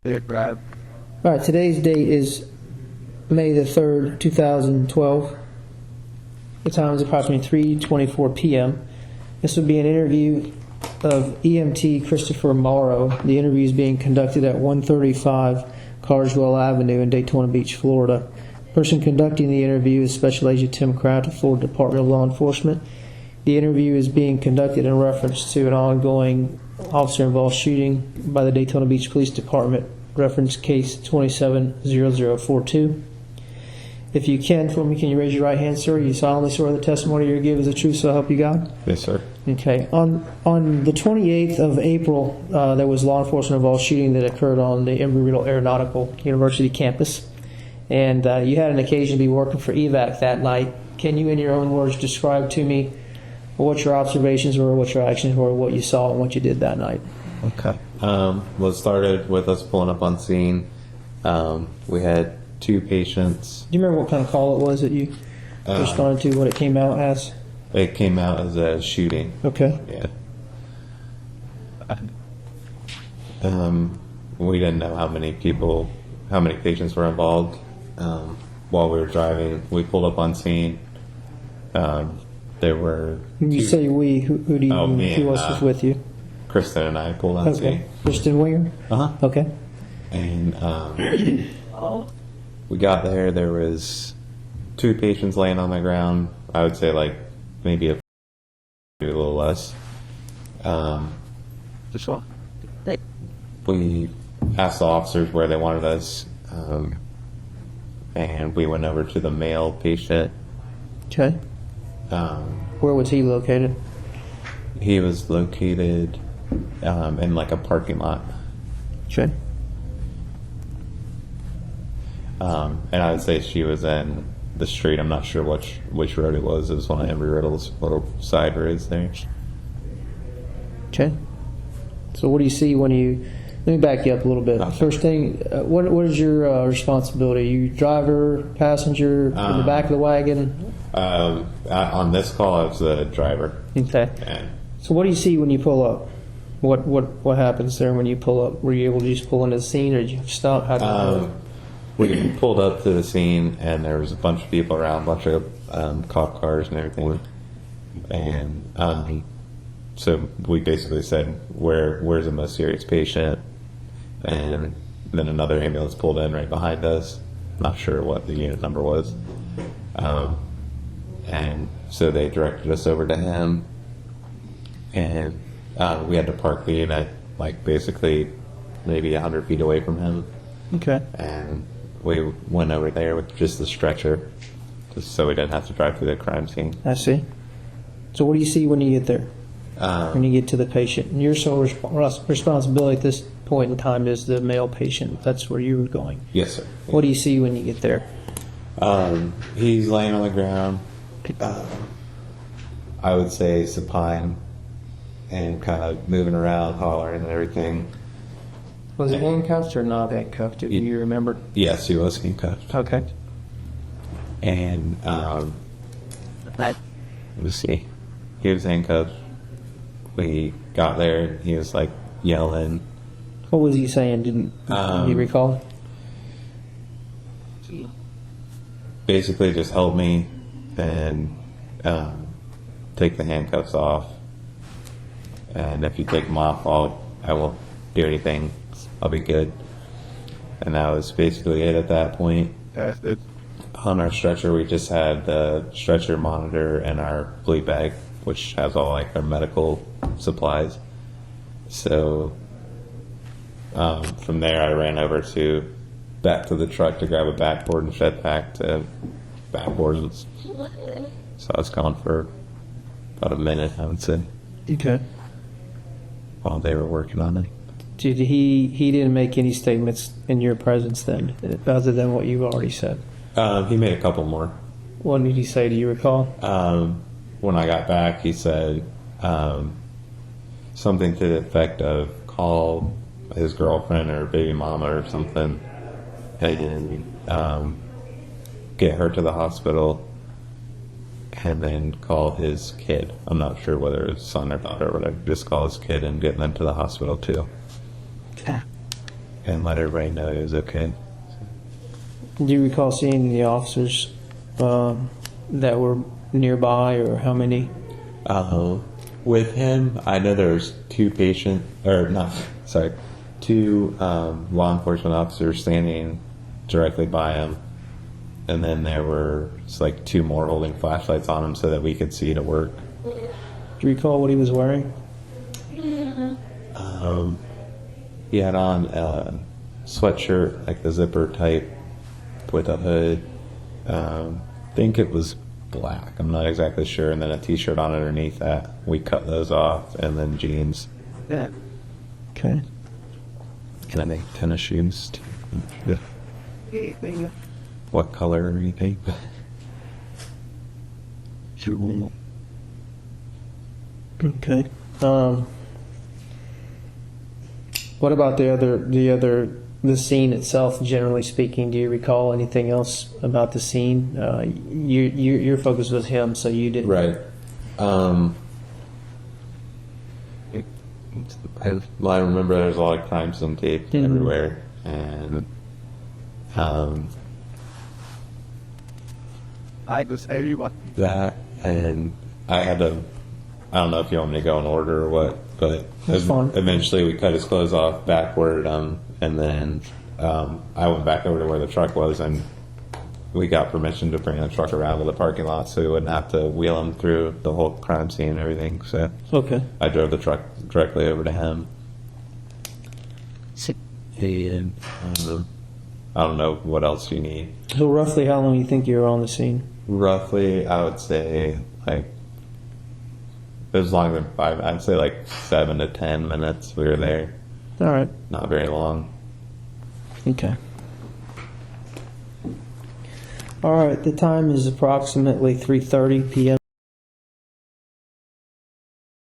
All right, today's date is May the 3rd, 2012. The time is approximately 3:24 p.m. This will be an interview of EMT Christopher Morrow. The interview is being conducted at 135 Carswell Avenue in Daytona Beach, Florida. The person conducting the interview is Special Agent Tim Kraft of Florida Department of Law Enforcement. The interview is being conducted in reference to an ongoing officer-involved shooting by the Daytona Beach Police Department, reference case 270042. If you can, for me, can you raise your right hand, sir? You solemnly swear the testimony you give is the truth, so help you God? Yes, sir. Okay. On the 28th of April, there was law enforcement-involved shooting that occurred on the Mersereau Aeronautical University campus, and you had an occasion to be working for EVAC that night. Can you, in your own words, describe to me what your observations were, what your actions were, what you saw, and what you did that night? Okay. Well, it started with us pulling up on scene. We had two patients. Do you remember what kind of call it was that you responded to, what it came out as? It came out as a shooting. Okay. Yeah. We didn't know how many patients were involved. While we were driving, we pulled up on scene. There were. When you say we, who do you mean? Who else was with you? Kristen and I pulled on scene. Kristen Winger? Uh-huh. Okay. And we got there. There was two patients laying on the ground. I would say like maybe a little less. We asked the officers where they wanted us, and we went over to the male patient. Okay. Where was he located? He was located in like a parking lot. Okay. And I would say she was in the street. I'm not sure which road it was. It was one of Embry Riddle's little side roads there. Okay. So what do you see when you... Let me back you up a little bit. Okay. First thing, what is your responsibility? You driver, passenger, in the back of the wagon? On this call, I was the driver. Okay. And So what do you see when you pull up? What happens there when you pull up? Were you able to just pull into the scene, or did you stop? How did you know? we pulled up to the scene, and there was a bunch of people around, a bunch of cop cars and everything. And so we basically said, where's the most serious patient? And then another ambulance pulled in right behind us. Not sure what the unit number was. And so they directed us over to him. And we had to park the unit like basically maybe 100 feet away from him. Okay. And we went over there with just the stretcher, just so we didn't have to drive through the crime scene. I see. So what do you see when you get there? When you get to the patient? And your sole responsibility at this point in time is the male patient. That's where you were going. Yes, sir. What do you see when you get there? He's laying on the ground. I would say supine and kind of moving around, hollering and everything. Was it handcuffed or not handcuffed? Do you remember? Yes, he was handcuffed. Okay. And let's see. He was handcuffed. We got there. He was like yelling. What was he saying? Do you recall? Basically, just help me and take the handcuffs off. And if you take them off, I won't do anything. I'll be good. And that was basically it at that point. On our stretcher, we just had the stretcher monitor and our bleed bag, which has all like our medical supplies. So from there, I ran over back to the truck to grab a backboard and shed back to backboards. So I was gone for about a minute, I would say. Okay. While they were working on it. Did he didn't make any statements in your presence then, other than what you've already said? He made a couple more. What did he say? Do you recall? When I got back, he said something to the effect of call his girlfriend or baby mama or something and get her to the hospital and then call his kid. I'm not sure whether it's son or daughter or whatever. Just call his kid and get them to the hospital too. Okay. and let everybody know it was okay. Do you recall seeing the officers that were nearby, or how many? With him, I know there's two law enforcement officers standing directly by him, and then there were like two more holding flashlights on him so that we could see to work. Do you recall what he was wearing? He had on a sweatshirt, like the zipper type, with a hood. I think it was black. I'm not exactly sure. And then a t-shirt on underneath that. We cut those off, and then jeans. Yeah. Okay. And I think tennis shoes. Too. Yeah. What color or anything? Okay. What about the scene itself? Generally speaking, do you recall anything else about the scene? Your focus was him, so you didn't. Right. Well, I remember there was a lot of crime scene tape everywhere, and I was everyone. that, and I had to. I don't know if you want me to go in order or what, but That's fine. Eventually we cut his clothes off backward, and then I went back over to where the truck was, and we got permission to bring the truck around to the parking lot so we wouldn't have to wheel him through the whole crime scene and everything. So Okay. I drove the truck directly over to him. And I don't know what else you need. So roughly, how long do you think you were on the scene? Roughly, I would say like it was longer than 5. I'd say like 7 to 10 minutes. We were there. All right. Not very long. Okay. All right. The time is approximately 3:30 p.m.